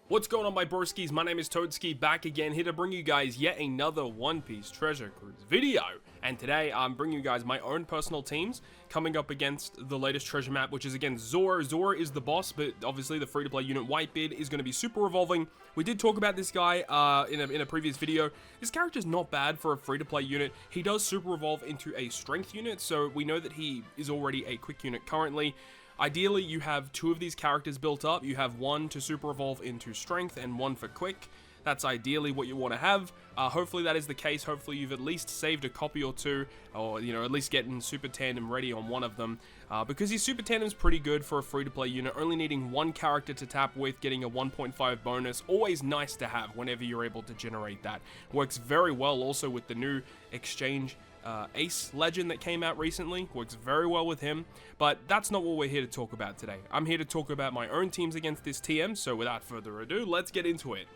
What's going on, my broskiis? My name is Toadski, back again, here to bring you guys yet another One Piece Treasure Cruise video. And today, I'm bringing you guys my own personal teams, coming up against the latest treasure map, which is against Zoro. Zoro is the boss, but obviously the free-to-play unit Whitebeard is going to be super revolving. We did talk about this guy in a previous video. This character's not bad for a free-to-play unit. He does super evolve into a strength unit, so we know that he is already a quick unit currently. Ideally, you have two of these characters built up. You have one to super evolve into strength and one for quick. That's ideally what you want to have. Hopefully that is the case. Hopefully you've at least saved a copy or two, or at least getting Super Tandem ready on one of them. Because your Super Tandem is pretty good for a free-to-play unit, only needing one character to tap with, getting a 1.5 bonus. Always nice to have whenever you're able to generate that. Works very well also with the new exchange Ace legend that came out recently. Works very well with him, but that's not what we're here to talk about today. I'm here to talk about my own teams against this TM, so without further ado, let's get into it.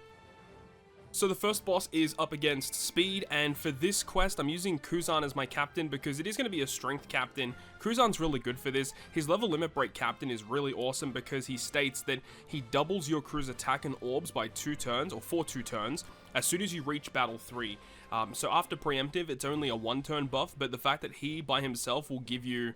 So the first boss is up against Speed, and for this quest, I'm using Kuzan as my captain because it is going to be a strength captain. Kuzan's really good for this. His level limit break captain is really awesome because he states that he doubles your crew's attack and orbs by 2 turns, or for 2 turns, as soon as you reach battle 3. So after preemptive, it's only a 1-turn buff, but the fact that he by himself will give you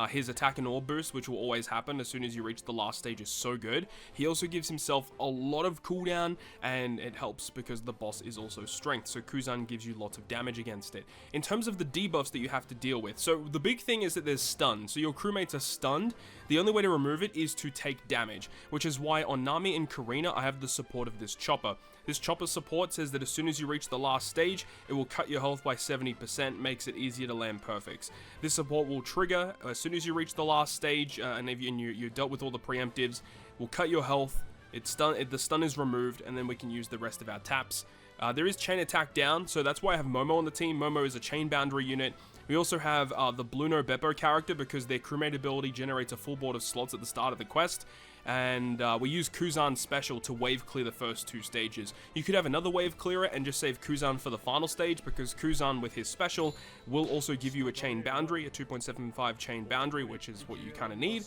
his attack and orb boost, which will always happen as soon as you reach the last stage, is so good. He also gives himself a lot of cooldown, and it helps because the boss is also strength, so Kuzan gives you lots of damage against it. In terms of the debuffs that you have to deal with, so the big thing is that there's stun, so your crewmates are stunned. The only way to remove it is to take damage, which is why on Nami and Karina I have the support of this chopper. This chopper support says that as soon as you reach the last stage, it will cut your health by 70%, makes it easier to land perfects. This support will trigger as soon as you reach the last stage, and if you dealt with all the preemptives, will cut your health, the stun is removed, and then we can use the rest of our taps. There is chain attack down, so that's why I have Momo on the team. Momo is a chain boundary unit. We also have the Bluno Beppo character because their crewmate ability generates a full board of slots at the start of the quest. And we use Kuzan's special to wave clear the first 2 stages. You could have another wave clearer and just save Kuzan for the final stage, because Kuzan with his special will also give you a chain boundary, a 2.75 chain boundary, which is what you kind of need.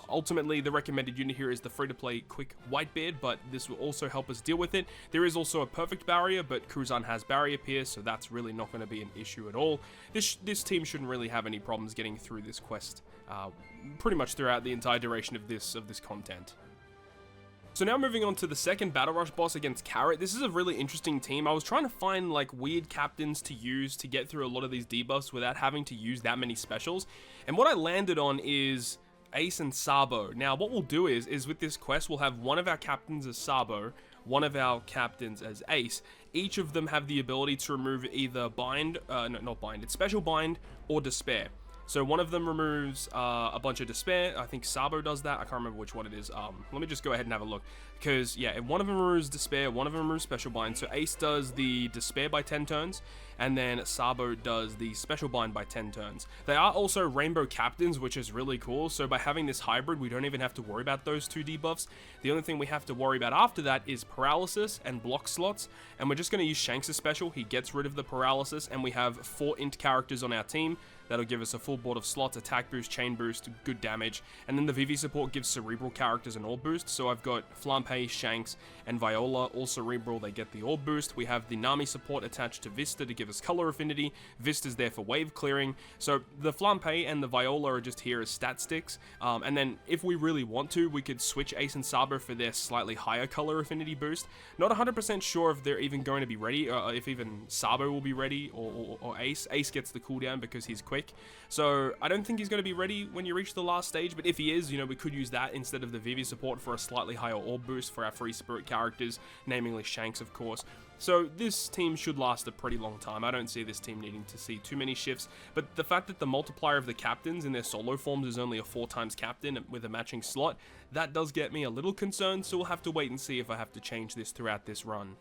Ultimately, the recommended unit here is the free-to-play quick Whitebeard, but this will also help us deal with it. There is also a perfect barrier, but Kuzan has barrier pierce, so that's really not going to be an issue at all. This team shouldn't really have any problems getting through this quest pretty much throughout the entire duration of this content. So now moving on to the second Battle Rush boss against Carrot. This is a really interesting team. I was trying to find like weird captains to use to get through a lot of these debuffs without having to use that many specials. And what I landed on is Ace and Sabo. Now what we'll do is with this quest, we'll have one of our captains as Sabo, one of our captains as Ace. Each of them have the ability to remove either it's Special Bind or Despair. So one of them removes a bunch of Despair. I think Sabo does that. I can't remember which one it is. Let me just go ahead and have a look. Because, yeah, if one of them removes Despair, one of them removes Special Bind. So Ace does the Despair by 10 turns, and then Sabo does the Special Bind by 10 turns. They are also Rainbow Captains, which is really cool. So by having this hybrid, we don't even have to worry about those 2 debuffs. The only thing we have to worry about after that is Paralysis and Block slots. And we're just going to use Shanks' special. He gets rid of the Paralysis, and we have 4 int characters on our team. That'll give us a full board of slots, attack boost, chain boost, good damage. And then the VV support gives cerebral characters an orb boost. So I've got Flampe, Shanks, and Viola, all cerebral, they get the orb boost. We have the Nami support attached to Vista to give us color affinity. Vista's there for wave clearing. So the Flampe and the Viola are just here as stat sticks. And then if we really want to, we could switch Ace and Sabo for their slightly higher color affinity boost. Not 100% sure if they're even going to be ready, if even Sabo will be ready, or Ace. Ace gets the cooldown because he's quick. So I don't think he's going to be ready when you reach the last stage, but if he is, we could use that instead of the VV support for a slightly higher orb boost for our free spirit characters, namely Shanks, of course. So this team should last a pretty long time. I don't see this team needing to see too many shifts, but the fact that the multiplier of the captains in their solo forms is only a 4 times captain with a matching slot, that does get me a little concerned, so we'll have to wait and see if I have to change this throughout this run.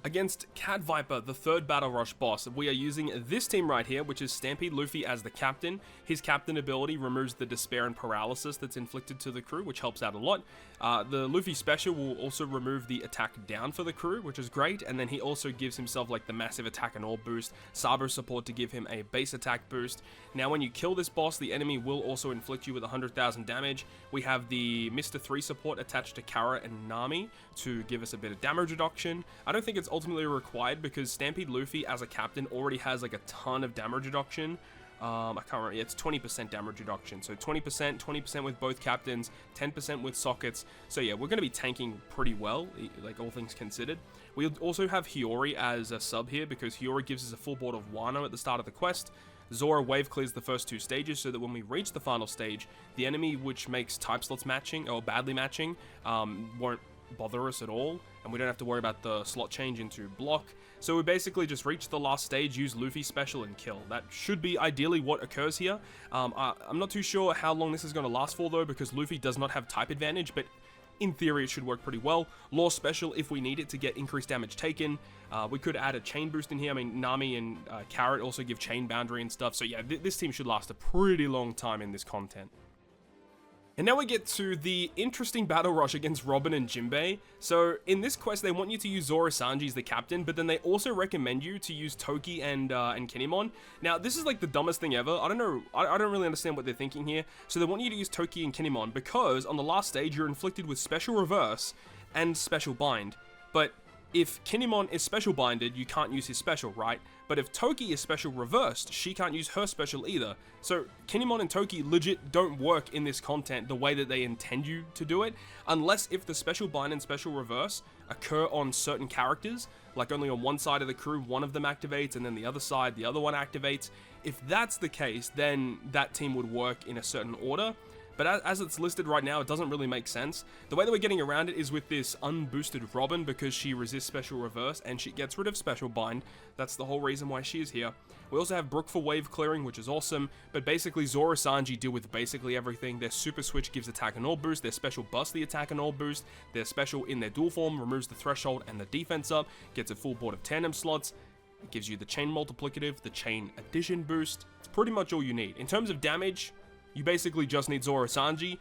Against Cat Viper, the third Battle Rush boss, we are using this team right here, which is Stampede Luffy as the captain. His captain ability removes the despair and paralysis that's inflicted to the crew, which helps out a lot. The Luffy special will also remove the attack down for the crew, which is great, and then he also gives himself like the massive attack and all boost, Sabo support to give him a base attack boost. Now when you kill this boss, the enemy will also inflict you with 100,000 damage. We have the Mr. 3 support attached to Kara and Nami to give us a bit of damage reduction. I don't think it's ultimately required because Stampede Luffy as a captain already has like a ton of damage reduction. I can't remember, yeah, it's 20% damage reduction, so 20% with both captains, 10% with sockets, so yeah, we're going to be tanking pretty well, like all things considered. We also have Hiyori as a sub here, because Hiyori gives us a full board of Wano at the start of the quest. Zoro wave clears the first 2 stages, so that when we reach the final stage, the enemy which makes type slots matching, or badly matching, won't bother us at all, and we don't have to worry about the slot change into block. So we basically just reach the last stage, use Luffy special, and kill. That should be ideally what occurs here. I'm not too sure how long this is going to last for though, because Luffy does not have type advantage, but in theory it should work pretty well. Law special if we need it to get increased damage taken. We could add a chain boost in here. I mean, Nami and Carrot also give chain boundary and stuff, so yeah, this team should last a pretty long time in this content. And now we get to the interesting battle rush against Robin and Jinbe. So in this quest, they want you to use Zoro Sanji as the captain, but then they also recommend you to use Toki and Kinemon. Now this is like the dumbest thing ever. I don't know. I don't really understand what they're thinking here. So they want you to use Toki and Kinemon because on the last stage you're inflicted with special reverse and special bind. But if Kinemon is special binded, you can't use his special, right? But if Toki is special reversed, she can't use her special either. So Kinemon and Toki legit don't work in this content the way that they intend you to do it, unless if the special bind and special reverse occur on certain characters, like only on one side of the crew, one of them activates, and then the other side, the other one activates. If that's the case, then that team would work in a certain order. But as it's listed right now, it doesn't really make sense. The way that we're getting around it is with this unboosted Robin, because she resists special reverse and she gets rid of special bind. That's the whole reason why she is here. We also have Brook for wave clearing, which is awesome, but basically Zoro Sanji deal with basically everything. Their super switch gives attack and all boost, their special busts the attack and all boost, their special in their dual form removes the threshold and the defense up, gets a full board of tandem slots. It gives you the chain multiplicative, the chain addition boost. It's pretty much all you need. In terms of damage, you basically just need Zoro Sanji.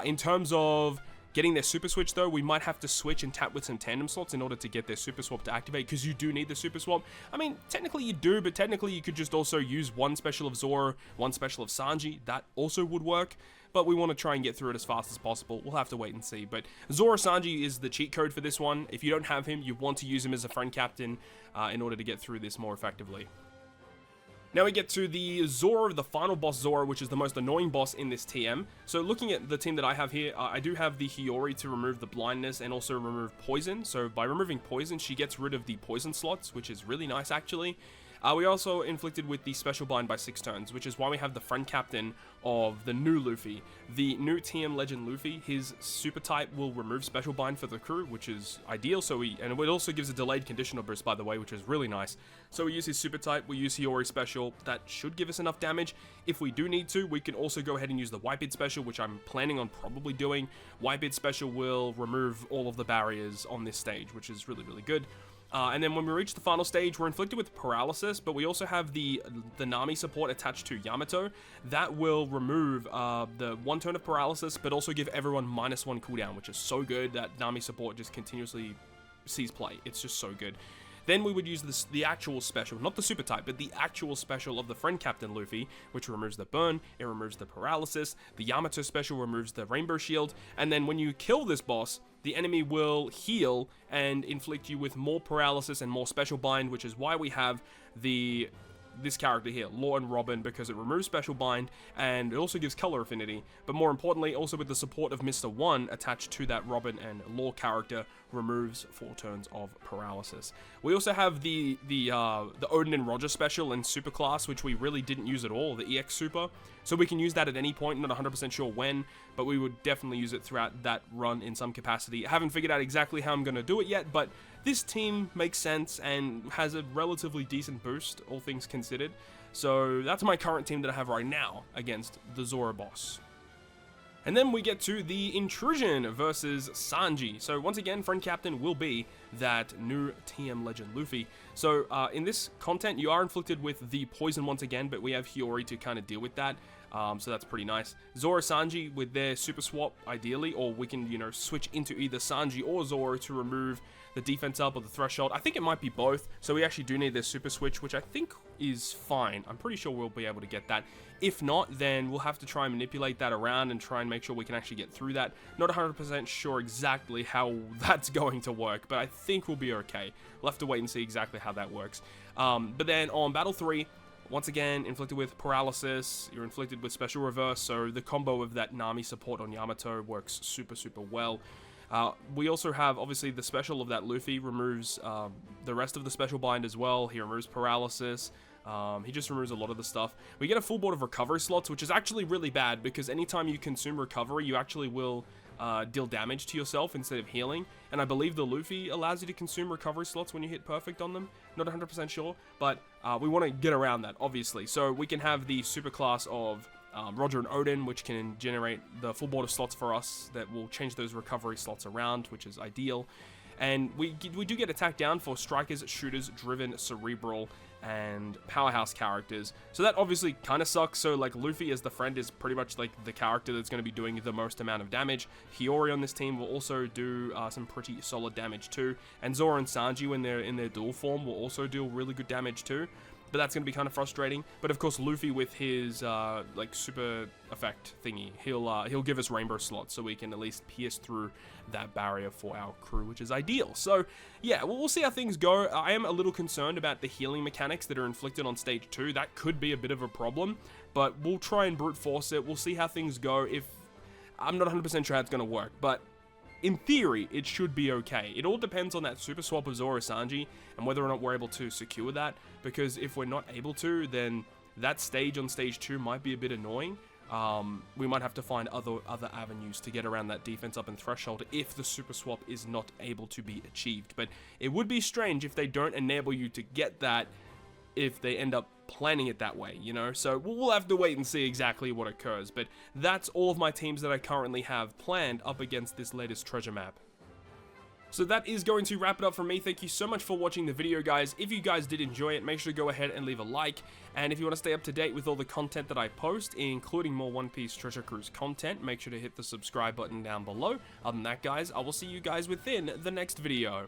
In terms of getting their super switch though, we might have to switch and tap with some tandem slots in order to get their super swap to activate, because you do need the super swap. I mean, technically you do, but technically you could just also use one special of Zoro, one special of Sanji. That also would work, but we want to try and get through it as fast as possible. We'll have to wait and see, but Zoro Sanji is the cheat code for this one. If you don't have him, you want to use him as a friend captain in order to get through this more effectively. Now we get to the Zoro, the final boss Zoro, which is the most annoying boss in this TM. So looking at the team that I have here, I do have the Hiyori to remove the blindness and also remove poison. So by removing poison, she gets rid of the poison slots, which is really nice actually. We also inflicted with the special bind by 6 turns, which is why we have the friend captain of the new Luffy. The new TM Legend Luffy, his super type will remove special bind for the crew, which is ideal. And it also gives a delayed conditional burst, by the way, which is really nice. So we use his super type, we use Hiyori special. That should give us enough damage. If we do need to, we can also go ahead and use the Wipeout special, which I'm planning on probably doing. Wipeout special will remove all of the barriers on this stage, which is really, really good. And then when we reach the final stage, we're inflicted with paralysis, but we also have the Nami support attached to Yamato. That will remove the 1 turn of paralysis, but also give everyone -1 cooldown, which is so good. That Nami support just continuously sees play. It's just so good. Then we would use the actual special, not the super type, but the actual special of the friend captain Luffy, which removes the burn, it removes the paralysis, the Yamato special removes the rainbow shield, and then when you kill this boss, the enemy will heal and inflict you with more paralysis and more special bind, which is why we have this character here, Law and Robin, because it removes special bind and it also gives color affinity, but more importantly, also with the support of Mr. 1 attached to that Robin and Law character, removes 4 turns of paralysis. We also have the Odin and Roger special and super class, which we really didn't use at all, the EX super, so we can use that at any point, not 100% sure when, but we would definitely use it throughout that run in some capacity. I haven't figured out exactly how I'm going to do it yet, but this team makes sense and has a relatively decent boost, all things considered. So that's my current team that I have right now against the Zoro boss. And then we get to the Intrusion versus Sanji. So once again, friend captain will be that new TM legend Luffy. So in this content, you are inflicted with the poison once again, but we have Hiyori to kind of deal with that. So that's pretty nice. Zoro, Sanji with their super swap, ideally, or we can, you know, switch into either Sanji or Zoro to remove the defense up or the threshold. I think it might be both, so we actually do need their super switch, which I think is fine. I'm pretty sure we'll be able to get that. If not, then we'll have to try and manipulate that around and try and make sure we can actually get through that. Not 100% sure exactly how that's going to work, but I think we'll be okay. We'll have to wait and see exactly how that works. But then on Battle 3, once again, inflicted with paralysis, you're inflicted with special reverse, so the combo of that Nami support on Yamato works super, super well. We also have, obviously, the special of that Luffy removes the rest of the special bind as well. He removes paralysis. He just removes a lot of the stuff. We get a full board of recovery slots, which is actually really bad, because anytime you consume recovery, you actually will deal damage to yourself instead of healing. And I believe the Luffy allows you to consume recovery slots when you hit perfect on them. Not 100% sure, but we want to get around that, obviously. So we can have the super class of Roger and Odin, which can generate the full board of slots for us that will change those recovery slots around, which is ideal. And we do get attack down for strikers, shooters, driven, cerebral, and powerhouse characters. So that obviously kind of sucks. So like Luffy as the friend is pretty much like the character that's going to be doing the most amount of damage. Hiyori on this team will also do some pretty solid damage too. And Zoro and Sanji when they're in their dual form will also do really good damage too. But that's going to be kind of frustrating. But of course, Luffy with his like super effect thingy, he'll give us rainbow slots so we can at least pierce through that barrier for our crew, which is ideal. So yeah, we'll see how things go. I am a little concerned about the healing mechanics that are inflicted on stage 2. That could be a bit of a problem, but we'll try and brute force it. We'll see how things go. If I'm not 100% sure how it's going to work, but in theory, it should be okay. It all depends on that super swap of Zoro Sanji and whether or not we're able to secure that, because if we're not able to, then that stage on stage 2 might be a bit annoying. We might have to find other avenues to get around that defense up and threshold if the super swap is not able to be achieved. But it would be strange if they don't enable you to get that if they end up planning it that way, you know? So we'll have to wait and see exactly what occurs. But that's all of my teams that I currently have planned up against this latest treasure map. So that is going to wrap it up for me. Thank you so much for watching the video, guys. If you guys did enjoy it, make sure to go ahead and leave a like. And if you want to stay up to date with all the content that I post, including more One Piece Treasure Cruise content, make sure to hit the subscribe button down below. Other than that, guys, I will see you guys within the next video.